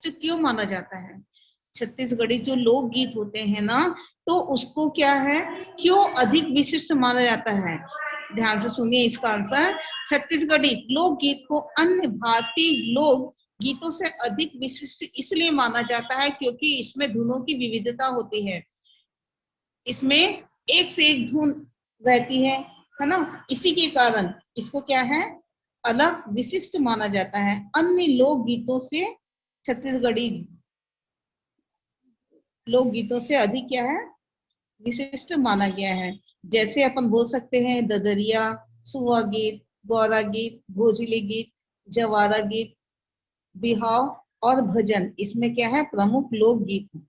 क्यों माना जाता है? छत्तीसगढ़ी जो लोकगीत होते हैं ना, तो उसको क्या है, क्यों अधिक विशिष्ट माना जाता है? ध्यान से सुनिए इसका आंसर। छत्तीसगढ़ी लोकगीत को अन्य भारतीय लोक गीतों से अधिक विशिष्ट इसलिए माना जाता है क्योंकि इसमें धुनों की विविधता होती है। इसमें एक से एक धुन रहती है ना, इसी के कारण इसको क्या है, अलग विशिष्ट माना जाता है। अन्य लोक गीतों से छत्तीसगढ़ी लोकगीतों से अधिक क्या है, विशिष्ट माना गया है। जैसे अपन बोल सकते हैं ददरिया, सुआ गीत, गौरा गीत, भोजली गीत, जवारा गीत, बिहाव और भजन, इसमें क्या है, प्रमुख लोकगीत है।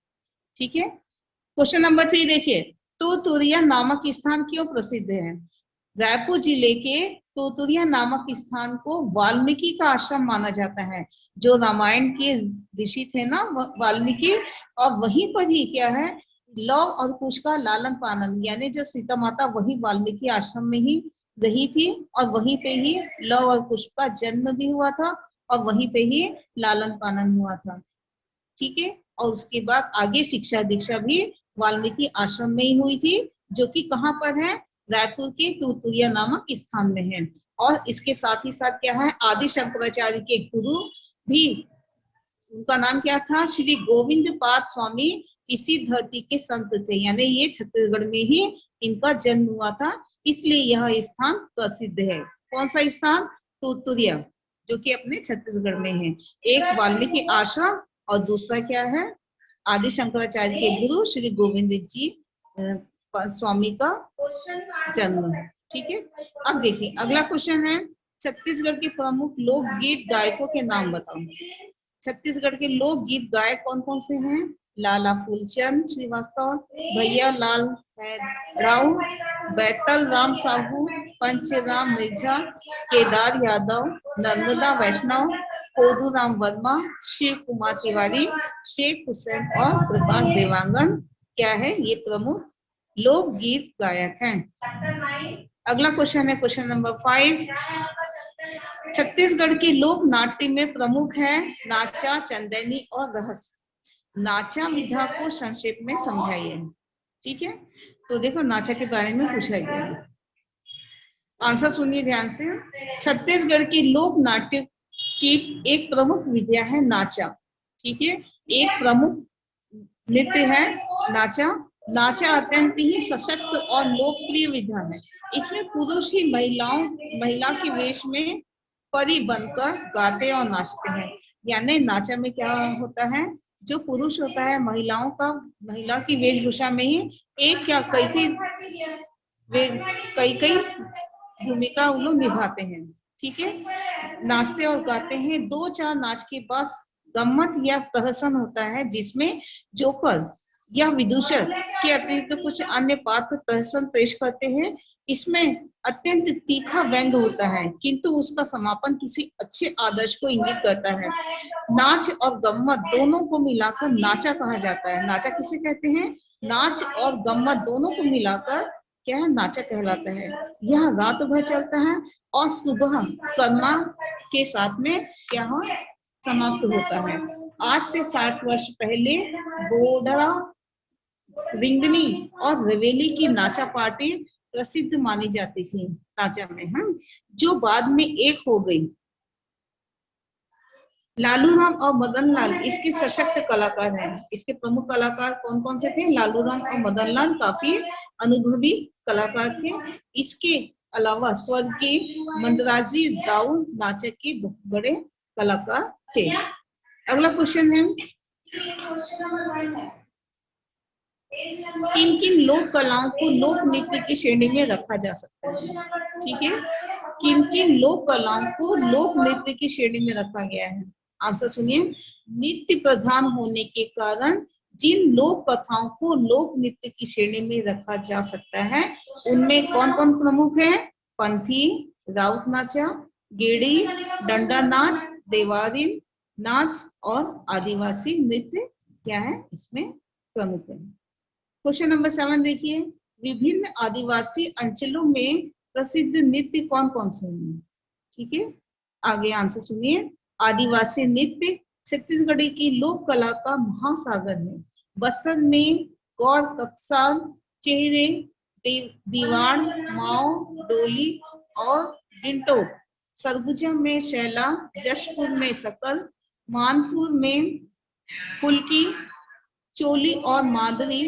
ठीक है। क्वेश्चन नंबर 3 देखिए, तुतुरिया नामक स्थान क्यों प्रसिद्ध है? रायपुर जिले के तुतुरिया नामक स्थान को वाल्मीकि का आश्रम माना जाता है। जो रामायण के ऋषि थे ना वाल्मीकि, और वहीं पर ही क्या है, लव और कुश का लालन पालन, यानी जो सीता माता वही वाल्मीकि आश्रम में ही रही थी और वहीं पे ही लव और कुश का जन्म भी हुआ था और वहीं पे ही लालन पालन हुआ था। ठीक है। और उसके बाद आगे शिक्षा दीक्षा भी वाल्मीकि आश्रम में ही हुई थी, जो कि कहाँ पर है, रायपुर के तुतुरिया नामक स्थान में है। और इसके साथ ही साथ क्या है, आदि शंकराचार्य के गुरु भी, उनका नाम क्या था, श्री गोविंद पाद स्वामी, इसी धरती के संत थे, यानी ये छत्तीसगढ़ में ही इनका जन्म हुआ था, इसलिए यह स्थान प्रसिद्ध है। कौन सा स्थान? तुतुरिया, जो कि अपने छत्तीसगढ़ में है। एक वाल्मीकि आश्रम और दूसरा क्या है, आदि शंकराचार्य के गुरु श्री गोविंद जी स्वामी का जन्म है। ठीक है। अब देखिए अगला क्वेश्चन है, छत्तीसगढ़ के प्रमुख लोकगीत गायकों के नाम बताओ। छत्तीसगढ़ के लोकगीत गायक कौन कौन से हैं? लाला फूलचंद श्रीवास्तव, भैया लाल राव, बैतल राम साहू, पंचराम मिर्झा, केदार यादव, नर्मदा वैष्णव, कोदू राम वर्मा, शिव कुमार तिवारी, शेख हुसैन और प्रकाश देवांगन क्या है, ये प्रमुख लोकगीत गायक हैं। अगला क्वेश्चन है क्वेश्चन नंबर 5। छत्तीसगढ़ के लोक नाट्य में प्रमुख है नाचा, चंदेनी और रहस्य। नाचा विधा को संक्षेप में समझाइए। ठीक है। तो देखो नाचा के बारे में पूछा गया है, आंसर सुनिए ध्यान से। छत्तीसगढ़ की लोक नाट्य की एक प्रमुख विधा है नाचा। ठीक है। एक प्रमुख नृत्य है नाचा। नाचा अत्यंत ही सशक्त और लोकप्रिय विधा है। इसमें पुरुष ही महिला के वेश में परी बनकर गाते और नाचते हैं। यानी नाचा में क्या होता है, जो पुरुष होता है महिला की वेशभूषा में ही एक या कई भूमिका वो लोग निभाते हैं। ठीक है। नाचते और गाते हैं। 2-4 नाच के बाद गम्मत या प्रहसन होता है, जिसमें जोकर या विदूषक के अतिरिक्त कुछ अन्य पात्र प्रहसन पेश करते हैं। इसमें अत्यंत तीखा व्यंग होता है, किंतु उसका समापन किसी अच्छे आदर्श को इंगित करता है। नाच और गम्मत दोनों को मिलाकर नाचा कहा जाता है। नाचा किसे कहते हैं? नाच और गम्मत दोनों को मिलाकर क्या है, नाचा कहलाता है। यह रात भर चलता है और सुबह कर्मा के साथ में क्या हो समाप्त होता है। आज से 60 वर्ष पहले बोडरा, रिंगनी और रवेली की नाचा पार्टी प्रसिद्ध मानी जाती थी नाचा में, जो बाद में एक हो गई। लालू राम और मदन लाल इसके सशक्त कलाकार हैं। इसके प्रमुख कलाकार कौन कौन से थे? लालू राम और मदन लाल काफी अनुभवी कलाकार थे। इसके अलावा स्वर्गीय मंदराजी राव नाचक के बड़े कलाकार थे। अगला क्वेश्चन है, किन किन लोक कलाओं को लोक नृत्य की श्रेणी में रखा जा सकता है? ठीक है। किन किन लोक कलाओं को लोक नृत्य की श्रेणी में रखा गया है? आंसर सुनिए। नृत्य प्रधान होने के कारण जिन लोक कथाओं को लोक नृत्य की श्रेणी में रखा जा सकता है, उनमें कौन कौन प्रमुख है? पंथी, राउत नाचा, गेड़ी, डंडा नाच, देवारिन नाच और आदिवासी नृत्य क्या है इसमें प्रमुख है। क्वेश्चन नंबर 7 देखिए, विभिन्न आदिवासी अंचलों में प्रसिद्ध नृत्य कौन कौन से हैं? ठीक है। आगे आंसर सुनिए। आदिवासी नृत्य छत्तीसगढ़ की लोक कला का महासागर है। बस्तर में गौर कक्साल, चेहरे, दीवान, माओ, डोली और डिंटो। सरगुजा में शैला, जशपुर में सकल, मानपुर में फुल्की, चोली और मादरी,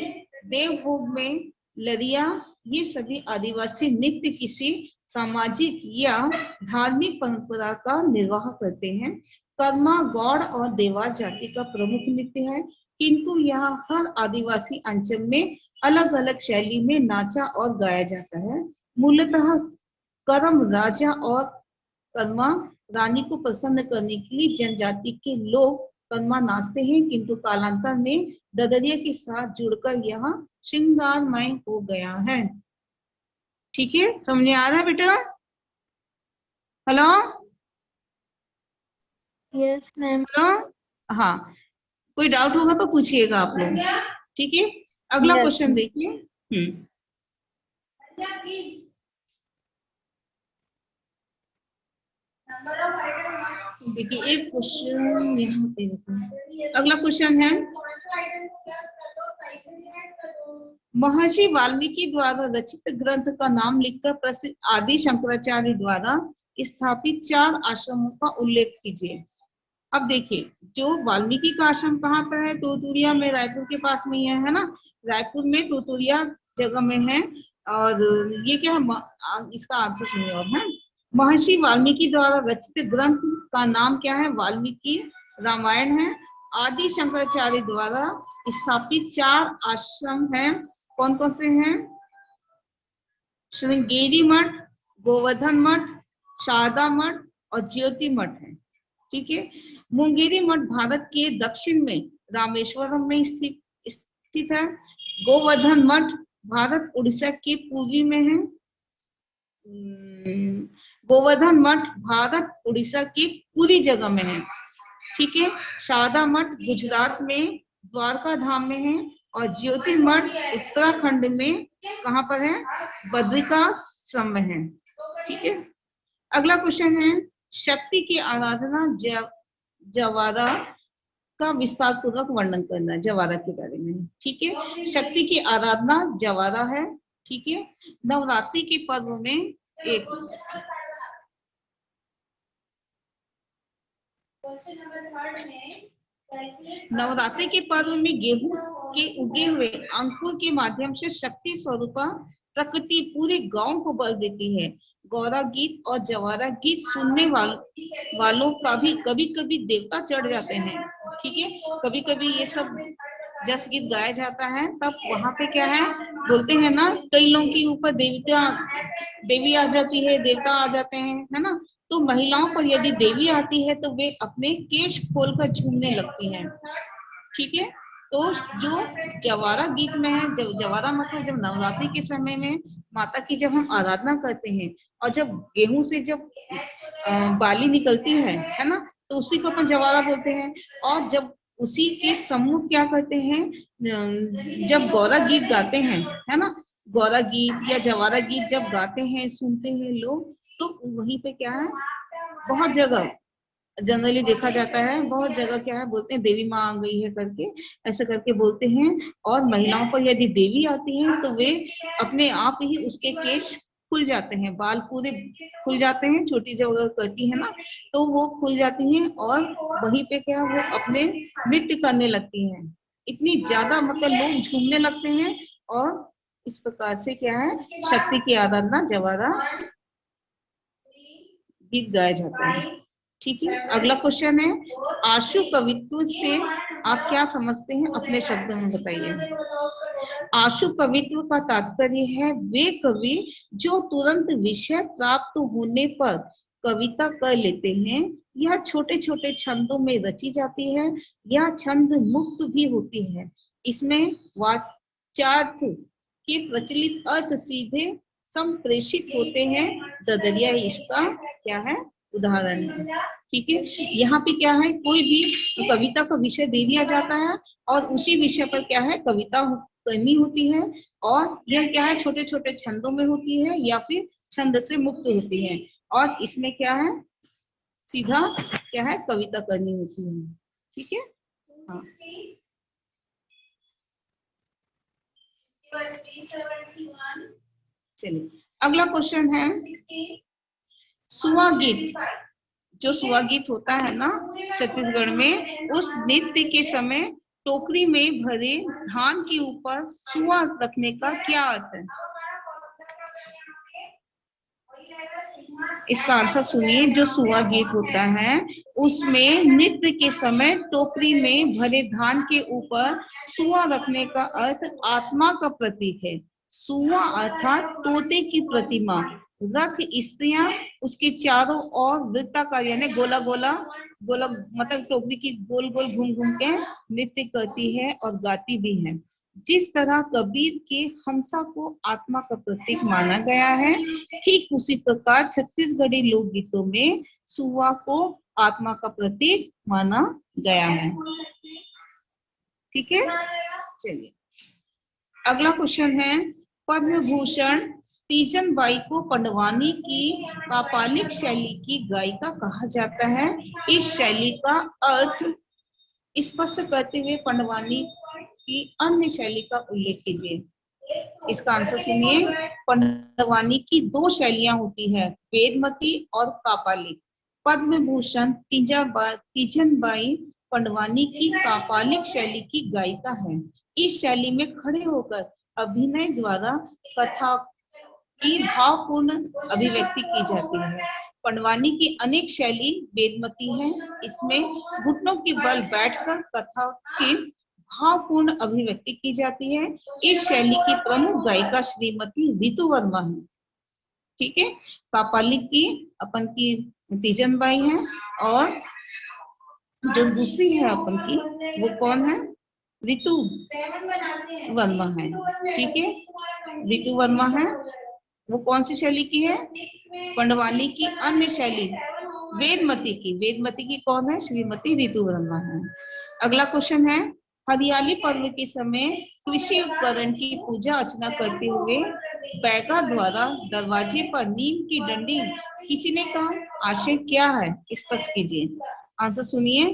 देवभोग में लरिया, ये सभी आदिवासी नृत्य किसी सामाजिक या धार्मिक परंपरा का निर्वाह करते हैं। कर्मा गौड़ और देवार जाति का प्रमुख नृत्य है, किंतु यहाँ हर आदिवासी अंचल में अलग अलग शैली में नाचा और गाया जाता है। मूलतः करम राजा और कर्मा रानी को प्रसन्न करने के लिए जनजाति के लोग कर्मा नाचते हैं, किंतु कालांतर में ददरिया के साथ जुड़कर यह श्रृंगारमय हो गया है। ठीक है, समझ में आ रहा है बेटा? हेलो? Yes ma'am. हेलो? हाँ, कोई डाउट होगा तो पूछिएगा आप लोग। ठीक है, अगला Yes. क्वेश्चन देखिए। देखिए एक क्वेश्चन यहाँ पे देखो, अगला क्वेश्चन है, महर्षि वाल्मीकि द्वारा रचित ग्रंथ का नाम लिखकर प्रसिद्ध आदि शंकराचार्य द्वारा स्थापित 4 आश्रमों का उल्लेख कीजिए। अब देखिए, जो वाल्मीकि का आश्रम कहाँ पर है? तोतुरिया में, रायपुर के पास में ही है ना? रायपुर में तोतुरिया जगह में है। और ये क्या है, इसका आंसर सुनिए। और है महर्षि वाल्मीकि द्वारा रचित ग्रंथ का नाम क्या है? वाल्मीकि रामायण है। आदि शंकराचार्य द्वारा स्थापित 4 आश्रम हैं। कौन कौन से हैं? श्रृंगेरी मठ, गोवर्धन मठ, शारदा मठ और ज्योति मठ है। ठीक है, मुंगेरी मठ भारत के दक्षिण में रामेश्वरम में स्थित है। गोवर्धन मठ भारत उड़ीसा के पूर्वी में है। गोवर्धन मठ भारत उड़ीसा की पूरी जगह में है। ठीक है, शारदा मठ गुजरात में द्वारका धाम में है। और ज्योति मठ उत्तराखंड में कहाँ पर है? बद्रिकाश्रम में है। ठीक है, अगला क्वेश्चन है, शक्ति की आराधना जवारा का विस्तार पूर्वक वर्णन करना है, जवारा के बारे में। ठीक है, शक्ति की आराधना जवारा है। ठीक है, नवरात्रि के पर्व में एक नवरात्रि के पर्व में गेहूं के उगे हुए अंकुर के माध्यम से शक्ति स्वरूपा प्रकृति पूरे गांव को बल देती है। गौरा गीत और जवारा गीत सुनने वालों का भी कभी कभी देवता चढ़ जाते हैं। ठीक है, कभी कभी ये सब जस गीत गाया जाता है, तब वहां पे क्या है, बोलते हैं ना, कई लोगों के ऊपर देवी आ जाती है, देवता आ जाते हैं, है ना? तो महिलाओं पर यदि देवी आती है तो वे अपने केश खोलकर झूमने लगती हैं। ठीक है, तो जो जवारा गीत में है, जब जवारा मतलब जब नवरात्रि के समय में माता की जब हम आराधना करते हैं और जब गेहूं से जब बाली निकलती है ना, तो उसी को अपन जवारा बोलते हैं। और जब उसी के सम्मुख क्या करते हैं, जब गौरा गीत गाते हैं, है ना, गौरा गीत या जवारा गीत जब गाते हैं, सुनते हैं लोग, तो वहीं पे क्या है, बहुत जगह जनरली देखा जाता है, बहुत जगह क्या है, बोलते हैं देवी माँ आ गई है करके, ऐसा करके बोलते हैं। और महिलाओं पर यदि देवी आती है तो वे अपने आप ही उसके केश खुल जाते हैं, बाल पूरे खुल जाते हैं, छोटी जगह करती है ना, तो वो खुल जाती हैं और वहीं पे क्या वो अपने नृत्य करने लगती हैं। इतनी ज्यादा मतलब लोग झूमने लगते हैं। और इस प्रकार से क्या है, शक्ति की आराधना जवारा गीत गाया जाता है। ठीक है, अगला क्वेश्चन है, आशु कवित्व से आप क्या समझते हैं, अपने शब्दों में बताइए। आशु कवित्व का तात्पर्य है वे कवि जो तुरंत विषय प्राप्त होने पर कविता कर लेते हैं। यह छोटे छोटे छंदों में रची जाती है। यह छंद मुक्त भी होती है। इसमें वाच्यार्थ के प्रचलित अर्थ सीधे संप्रेषित होते हैं। ददरिया इसका क्या है, उदाहरण है। ठीक है, यहाँ पे क्या है, कोई भी कविता का विषय दे दिया जाता है और उसी विषय पर क्या है, कविता करनी होती है। और यह क्या है, छोटे छोटे छंदों में होती है या फिर छंद से मुक्त होती है। और इसमें क्या है, सीधा क्या है, कविता करनी होती है। ठीक है। हाँ चलिए अगला क्वेश्चन है, सुआ गीत। जो सुआ गीत होता है ना छत्तीसगढ़ में, उस नृत्य के समय टोकरी में भरे धान के ऊपर सुआ रखने का क्या अर्थ है? इसका आंसर सुनिए। जो सुआ गीत होता है उसमें नृत्य के समय टोकरी में भरे धान के ऊपर सुआ रखने का अर्थ आत्मा का प्रतीक है। सुआ अर्थात तोते की प्रतिमा रख स्त्रियां उसके चारों ओर वृत्ताकार यानी गोला गोला गोला मतलब टोकरी की गोल गोल घूम घूम के नृत्य करती है और गाती भी है। जिस तरह कबीर के हंसा को आत्मा का प्रतीक माना गया है, ठीक उसी प्रकार छत्तीसगढ़ी लोकगीतों में सुआ को आत्मा का प्रतीक माना गया है। ठीक है, चलिए अगला क्वेश्चन है, पद्म भूषण तीजन बाई को पंडवानी की कापालिक शैली की गायिका कहा जाता है। इस शैली का अर्थ स्पष्ट करते हुए पंडवानी की अन्य शैली का उल्लेख कीजिए। इसका आंसर सुनिए। पंडवानी की दो शैलियां होती है, वेदमती और कापालिक। पद्म भूषण तीजन बाई पंडवानी की कापालिक शैली की गायिका है। इस शैली में खड़े होकर अभिनय द्वारा कथा की भावपूर्ण अभिव्यक्ति की जाती है। पंडवानी की अनेक शैली वेदमती है। इसमें घुटनों के बल बैठकर कथा की भावपूर्ण अभिव्यक्ति की जाती है। इस शैली की प्रमुख गायिका श्रीमती रितु वर्मा है। ठीक है, कापालिक की अपन की तीजन बाई है और जो दूसरी है अपन की वो कौन है? रितु वर्मा है। ठीक है, रितु वर्मा है। वो कौन सी शैली की है? पंडवानी की अन्य शैली वेदमती की कौन है? श्रीमती रितु वर्मा है। अगला क्वेश्चन है, हरियाली पर्व के समय कृषि उपकरण की पूजा अर्चना करते हुए बैगा द्वारा दरवाजे पर नीम की डंडी खींचने का आशय क्या है? स्पष्ट कीजिए। आंसर सुनिए।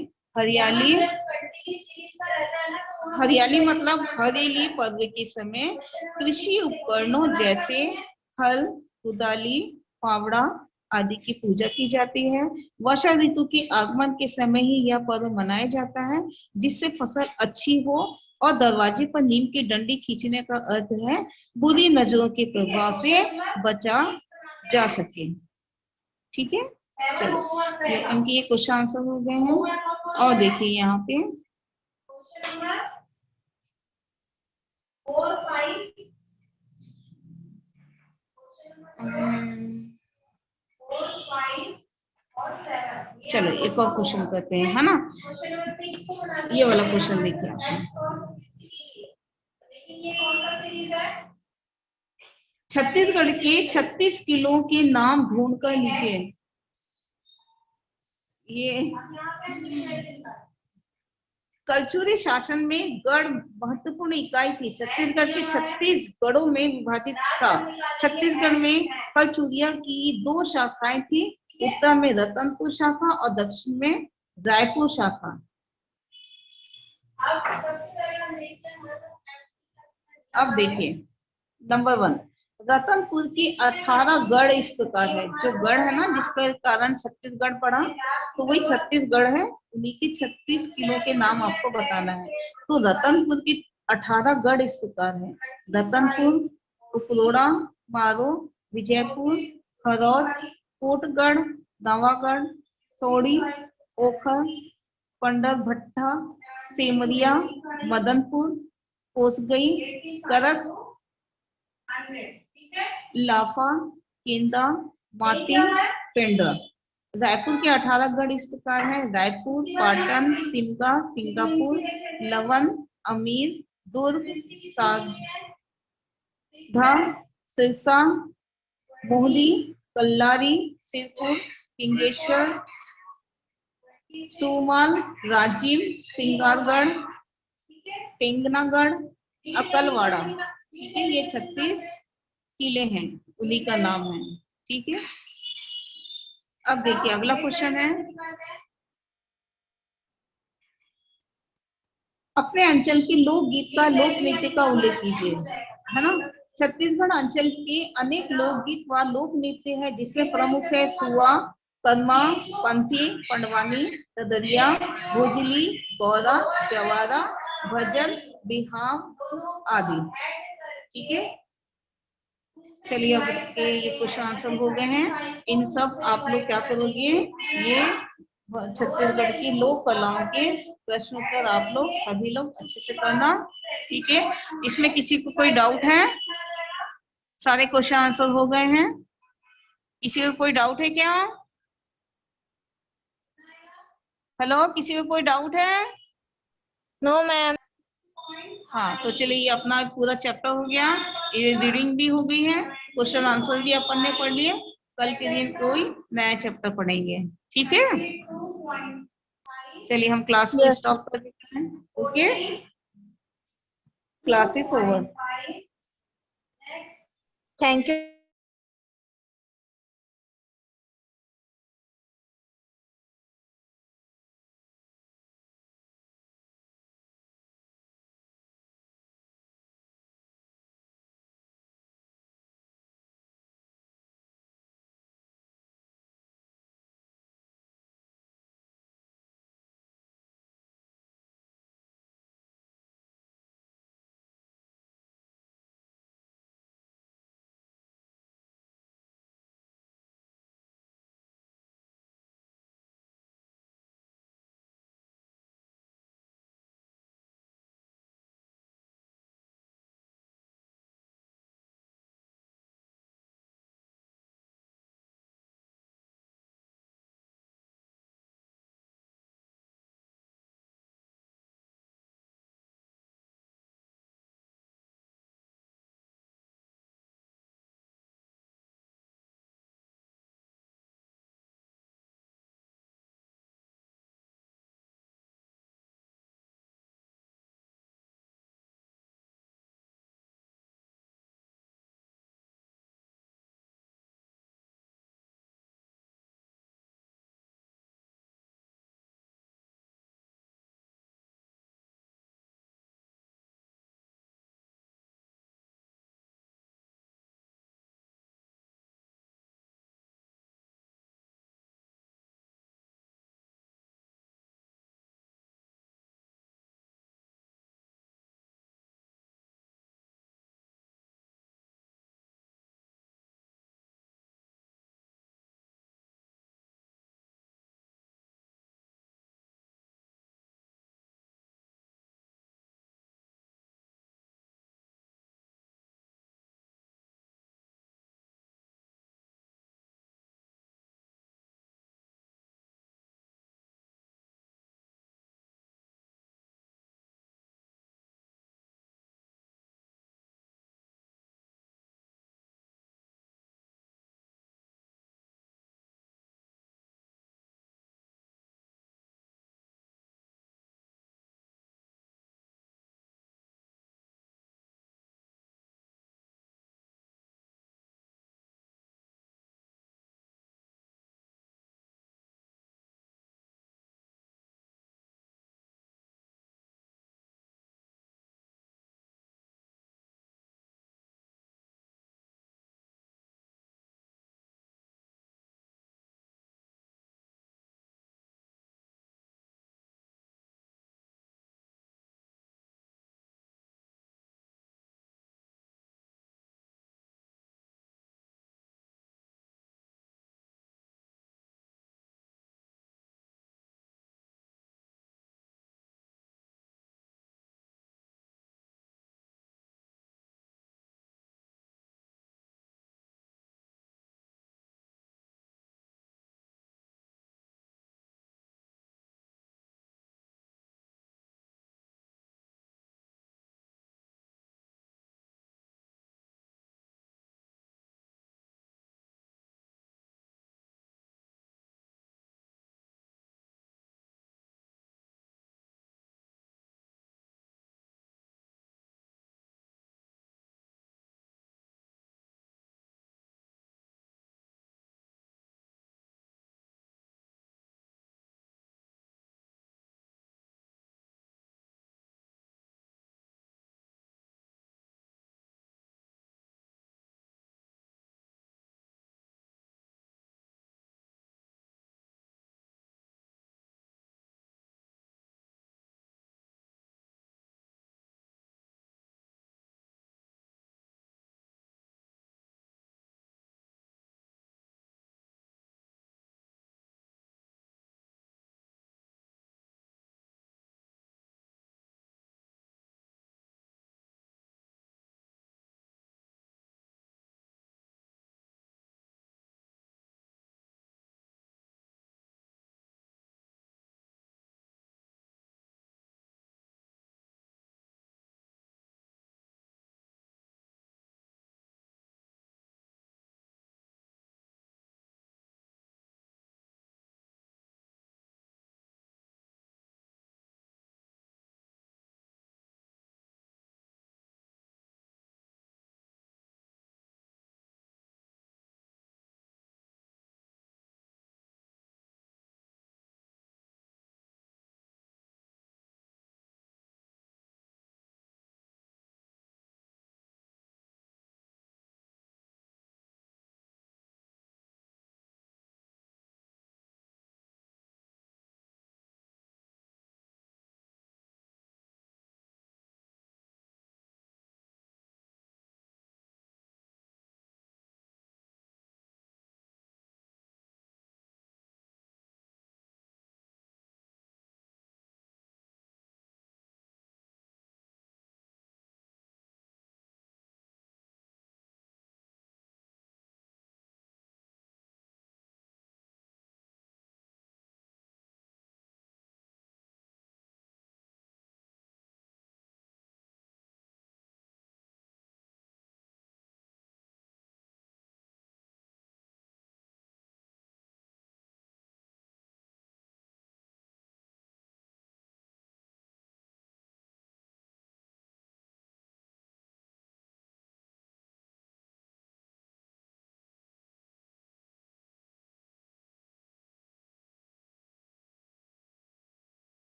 हरियाली मतलब हरेली पर्व के समय कृषि उपकरणों जैसे हल, कुदाली, फावड़ा आदि की पूजा की जाती है। वर्षा ऋतु के आगमन के समय ही यह पर्व मनाया जाता है, जिससे फसल अच्छी हो। और दरवाजे पर नीम की डंडी खींचने का अर्थ है बुरी नजरों के प्रभाव से बचा जा सके। ठीक है, चलो उनके ये क्वेश्चन आंसर हो गए हैं। और देखिए यहाँ पे चलो एक और क्वेश्चन करते हैं, है ना। ये वाला क्वेश्चन देखिए आप, छत्तीसगढ़ के 36 किलों के नाम ढूंढकर लिखे। ये कलचुरी शासन में गढ़ महत्वपूर्ण इकाई थी। छत्तीसगढ़ के 36 गढ़ों में विभाजित था। छत्तीसगढ़ में कलचुरिया की 2 शाखाएं थी, उत्तर में रतनपुर शाखा और दक्षिण में रायपुर शाखा। अब देखिए नंबर 1, रतनपुर की 18 गढ़ इस प्रकार है। जो गढ़ है ना जिसके कारण छत्तीसगढ़ पड़ा, तो वही छत्तीसगढ़ है। उन्हीं के 36 किलो के नाम आपको बताना है। तो रतनपुर की 18 गढ़ इस प्रकार है, रतनपुर, उपलोड़ा, मारो, विजयपुर, खरौद, कोटगढ़, नवागढ़, सौड़ी, ओखर, पंडरभट्टा, सेमरिया, मदनपुर, कोसगई, करक, लाफा, केंदा, माती, पेंड्रा। रायपुर के 18 गढ़ इस प्रकार है, रायपुर, पाटन, सिमगा, सिंगापुर, लवन, अमीर, दुर्ग, साधा, सिरसा, मोहली, कल्लारी, सिरपुर, किंगेश्वर, सुमाल, राजीव, सिंगारगढ़, पेंगनागढ़, अकलवाड़ा। ठीक है, ये 36 किले हैं, उन्हीं का नाम है। ठीक है, अब देखिए अगला क्वेश्चन है, अपने अंचल के लोकगीत का लोक नृत्य का उल्लेख कीजिए, है ना। छत्तीसगढ़ अंचल के अनेक लोकगीत व लोक नृत्य है जिसमें प्रमुख है सुआ, करमा, पंथी, पंडवानी, ददरिया, भोजली, गौरा, जवारा, भजन, बिहाव आदि। ठीक है, चलिए अब ये क्वेश्चन आंसर हो गए हैं। इन सब आप लोग क्या करोगे, ये छत्तीसगढ़ की लोक कलाओं के प्रश्न उत्तर आप लोग सभी लोग अच्छे से करना। ठीक है, इसमें किसी को कोई डाउट है? सारे क्वेश्चन आंसर हो गए हैं, किसी को कोई डाउट है क्या? हेलो, किसी को कोई डाउट है? No ma'am. हाँ, तो चलिए ये अपना पूरा चैप्टर हो गया, ये रीडिंग भी हो गई है, क्वेश्चन आंसर भी अपन ने पढ़ लिए। कल के दिन कोई नया चैप्टर पढ़ेंगे, ठीक है। चलिए हम क्लास को यस। स्टॉप कर देते हैं। Okay, class is over. Thank you